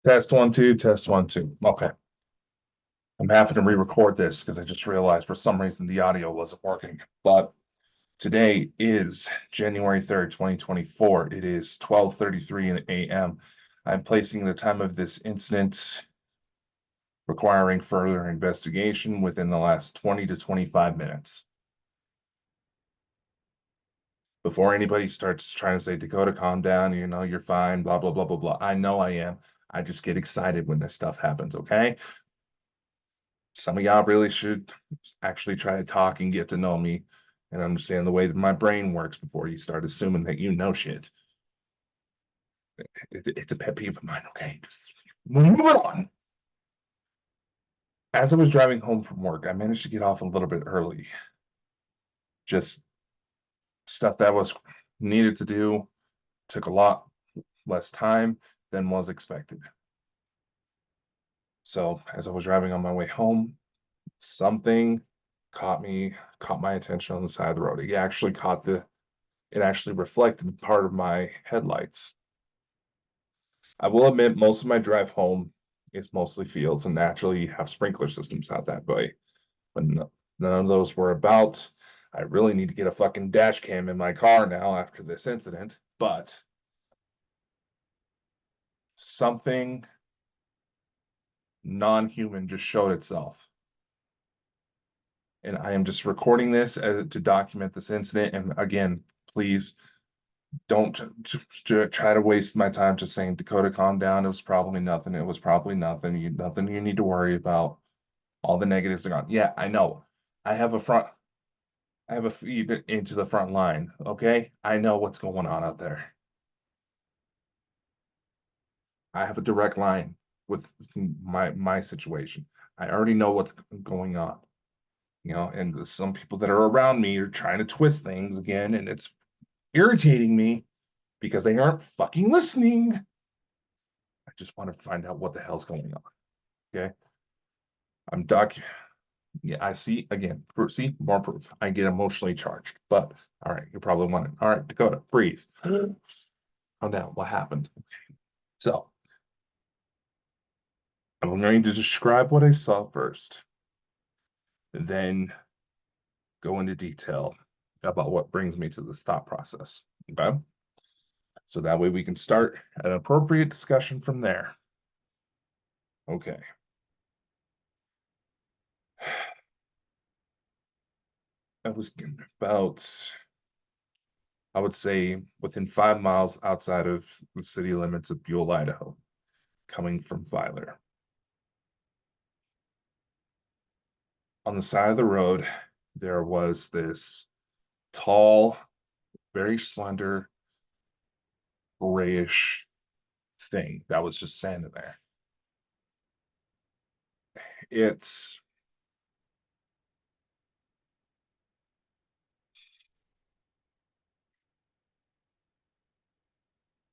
Test one, two, test one, two. Okay. I'm having to re-record this because I just realized for some reason the audio wasn't working. But today is January 3rd, 2024. It is 12:33 a.m. I'm placing the time of this incident requiring further investigation within the last 20 to 25 minutes. Before anybody starts trying to say, Dakota, calm down, you're fine, blah, blah, blah, blah, blah. I know I am. I just get excited when this stuff happens, okay? Some of y'all really should actually try to talk and get to know me and understand the way that my brain works before you start assuming that you know shit. It's a pet peeve of mine, okay? Just move it on. As I was driving home from work, I managed to get off a little bit early. Just stuff that was needed to do, took a lot less time than was expected. So as I was driving on my way home, something caught my attention on the side of the road. It actually reflected part of my headlights. I will admit, most of my drive home is mostly fields, and naturally you have sprinkler systems out that way. But none of those were about. I really need to get a fucking dash cam in my car now after this incident. But something non-human just showed itself. And I am just recording this to document this incident. And again, please don't try to waste my time just saying, Dakota, calm down. It was probably nothing. It was probably nothing. Nothing you need to worry about. All the negatives are gone. Yeah, I know. I have a front. I have a feed into the front line. Okay, I know what's going on out there. I have a direct line with my situation. I already know what's going on. And some people that are around me are trying to twist things again, and it's irritating me because they aren't fucking listening. I just want to find out what the hell's going on. Okay. I'm doc. Yeah, I see again. See, more proof. I get emotionally charged. But all right, you're probably wondering. All right, Dakota, breathe. Calm down. What happened? So I'm going to describe what I saw first, then go into detail about what brings me to this thought process. Okay. So that way we can start an appropriate discussion from there. Okay. I was about, I would say, within 5 miles outside of the city limits of Buhl, Idaho, coming from Filer. On the side of the road, there was this tall, very slender, grayish thing that was just standing there. It's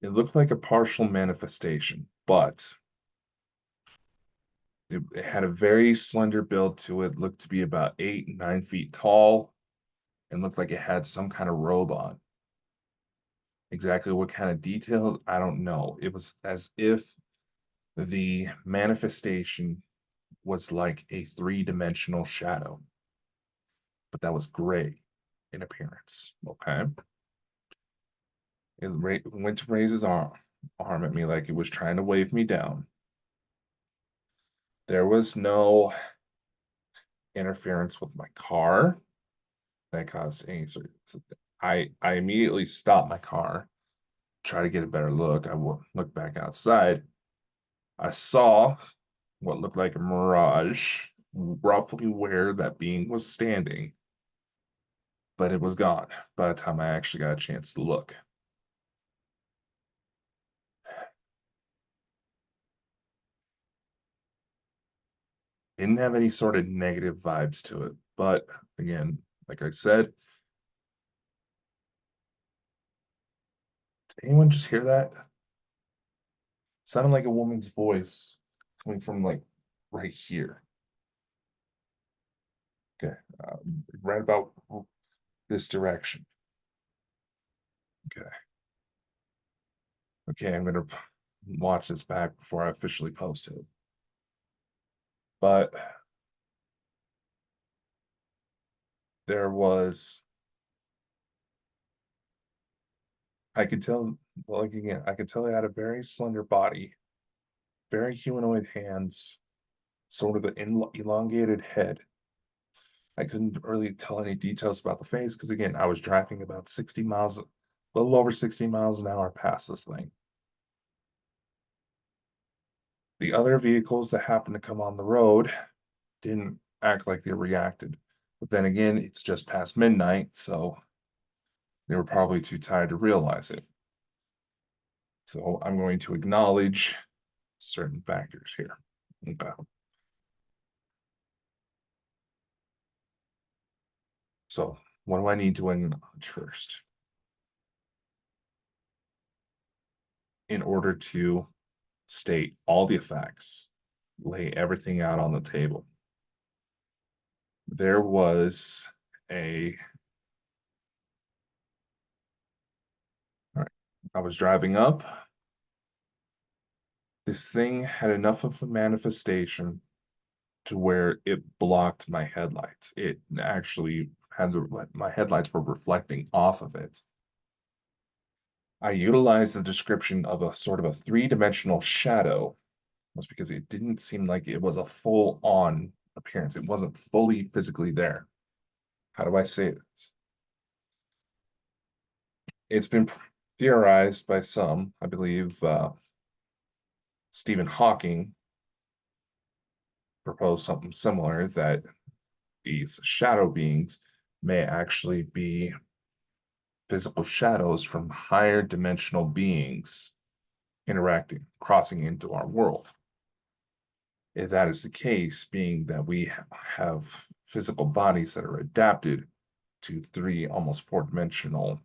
it looked like a partial manifestation, but it had a very slender build to it, looked to be about 8, 9 feet tall, and looked like it had some kind of robe on. Exactly what kind of details, I don't know. It was as if the manifestation was like a three-dimensional shadow, but that was gray in appearance. Okay. It went to raise his arm at me like it was trying to wave me down. There was no interference with my car that caused any sort of. I immediately stopped my car, try to get a better look. I looked back outside. I saw what looked like a mirage roughly where that being was standing, but it was gone by the time I actually got a chance to look. Didn't have any sort of negative vibes to it, but again, like I said, did anyone just hear that? Sounded like a woman's voice coming from like right here. Okay, right about this direction. Okay. Okay, I'm gonna watch this back before I officially post it. But there was, I could tell, like again, I could tell it had a very slender body, very humanoid hands, sort of an elongated head. I couldn't really tell any details about the face because, again, I was driving about 60 miles, a little over 60 miles an hour past this thing. The other vehicles that happened to come on the road didn't act like they reacted. But then again, it's just past midnight, so they were probably too tired to realize it. So I'm going to acknowledge certain factors here. Okay. So what do I need to acknowledge first in order to state all the effects, lay everything out on the table? There was a, all right, I was driving up. This thing had enough of a manifestation to where it blocked my headlights. It actually had my headlights were reflecting off of it. I utilized the description of a sort of a three-dimensional shadow, was because it didn't seem like it was a full-on appearance. It wasn't fully physically there. How do I say this? It's been theorized by some, I believe Stephen Hawking proposed something similar, that these shadow beings may actually be physical shadows from higher dimensional beings interacting, crossing into our world. If that is the case, being that we have physical bodies that are adapted to three, almost four-dimensional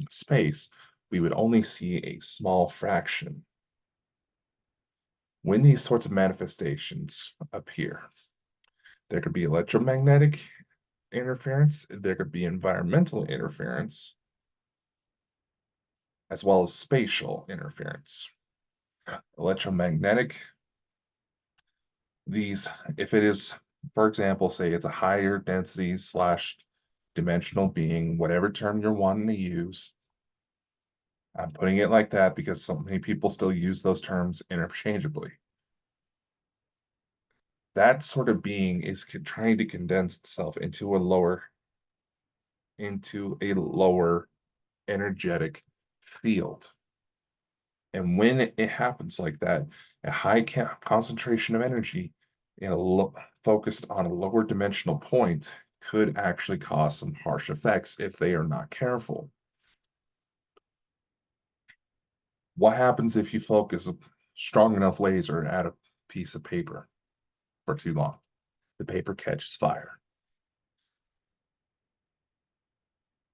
space, we would only see a small fraction. When these sorts of manifestations appear, there could be electromagnetic interference, there could be environmental interference, as well as spatial interference. Electromagnetic, these, if it is, for example, say it's a higher density slash dimensional being, whatever term you're wanting to use, I'm putting it like that because so many people still use those terms interchangeably. That sort of being is trying to condense itself into a lower energetic field. And when it happens like that, a high concentration of energy focused on a lower dimensional point could actually cause some harsh effects if they are not careful. What happens if you focus a strong enough laser at a piece of paper for too long? The paper catches fire.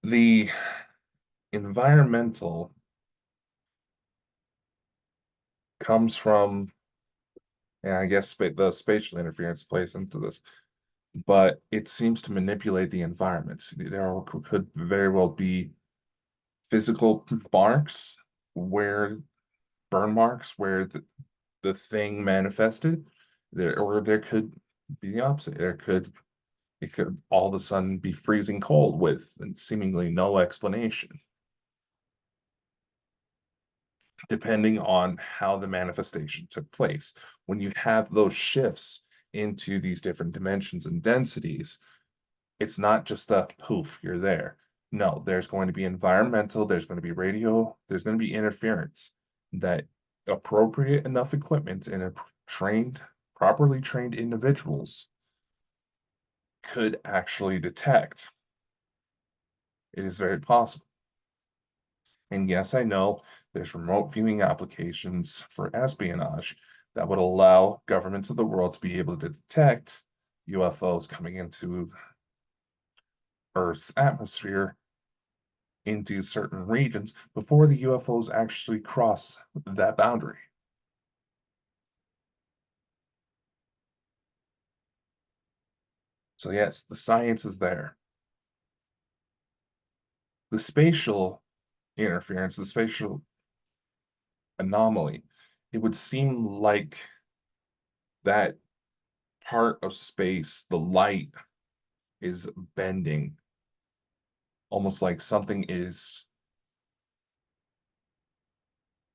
The environmental comes from, and I guess the spatial interference plays into this, but it seems to manipulate the environment. There could very well be physical marks where burn marks where the thing manifested there, or there could be the opposite. It could all of a sudden be freezing cold with seemingly no explanation, depending on how the manifestation took place. When you have those shifts into these different dimensions and densities, it's not just a poof, you're there. No, there's going to be environmental, there's going to be radio, there's going to be interference that appropriate enough equipment and a properly trained individuals could actually detect. It is very possible. And yes, I know there's remote viewing applications for espionage that would allow governments of the world to be able to detect UFOs coming into Earth's atmosphere into certain regions before the UFOs actually cross that boundary. So yes, the science is there. The spatial interference, the spatial anomaly it would seem like that part of space, the light is bending, almost like something is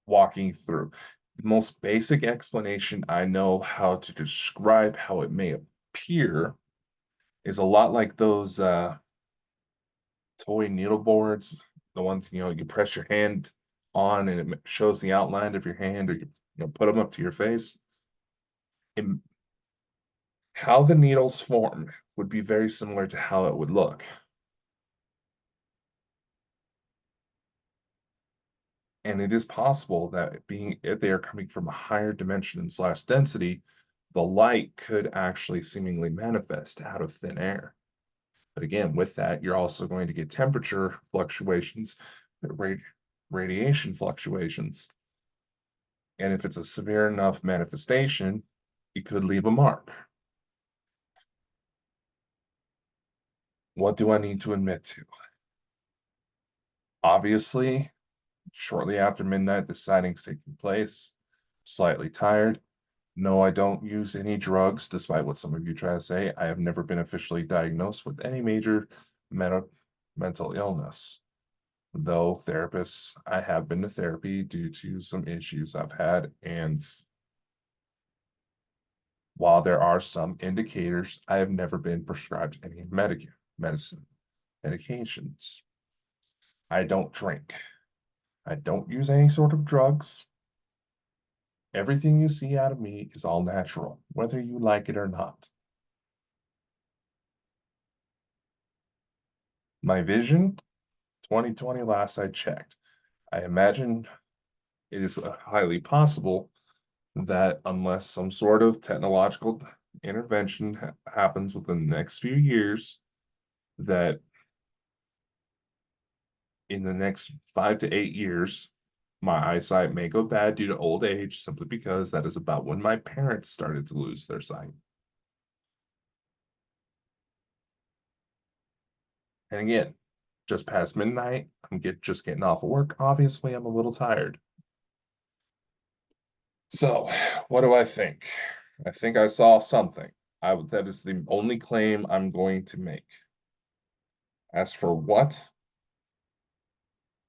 walking through. The most basic explanation I know how to describe how it may appear is a lot like those toy needle boards, the ones you press your hand on and it shows the outline of your hand, or you put them up to your face. And how the needles form would be very similar to how it would look. And it is possible that being if they are coming from a higher dimension slash density, the light could actually seemingly manifest out of thin air. But again, with that, you're also going to get temperature fluctuations, radiation fluctuations. And if it's a severe enough manifestation, it could leave a mark. What do I need to admit to? Obviously, shortly after midnight, the sighting's taking place. Slightly tired. No, I don't use any drugs, despite what some of you try to say. I have never been officially diagnosed with any major mental illness. Though therapists, I have been to therapy due to some issues I've had, and while there are some indicators, I have never been prescribed any medications. I don't drink. I don't use any sort of drugs. Everything you see out of me is all natural, whether you like it or not. My vision, 2020 last I checked. I imagine it is highly possible that unless some sort of technological intervention happens within the next few years, that in the next 5 to 8 years, my eyesight may go bad due to old age, simply because that is about when my parents started to lose their sight. And again, just past midnight, I'm just getting off of work. Obviously, I'm a little tired. So, what do I think? I think I saw something. That is the only claim I'm going to make. As for what,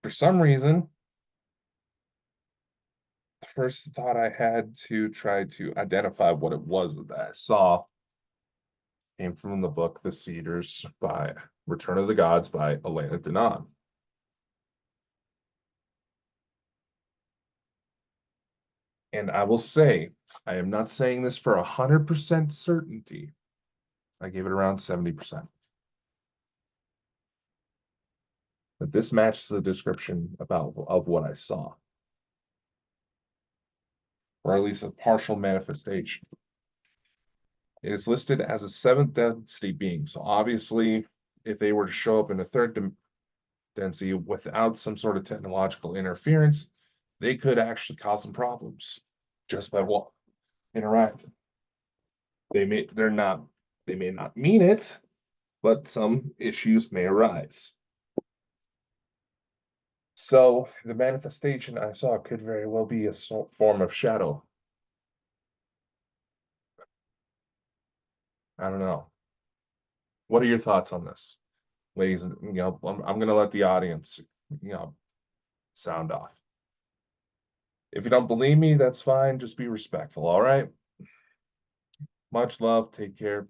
for some reason, the first thought I had to try to identify what it was that I saw came from the book The Cedars by Return of the Gods by Elena Denon. And I will say, I am not saying this for 100% certainty. I gave it around 70%. But this matches the description of what I saw, or at least a partial manifestation. It is listed as a seventh density being. So obviously, if they were to show up in a third density without some sort of technological interference, they could actually cause some problems just by what interacting. They may not mean it, but some issues may arise. So the manifestation I saw could very well be a form of shadow. I don't know. What are your thoughts on this, ladies? And I'm going to let the audience, sound off. If you don't believe me, that's fine. Just be respectful. All right. Much love. Take care.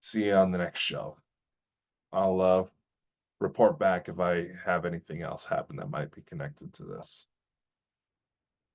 See you on the next show. I'll report back if I have anything else happen that might be connected to this.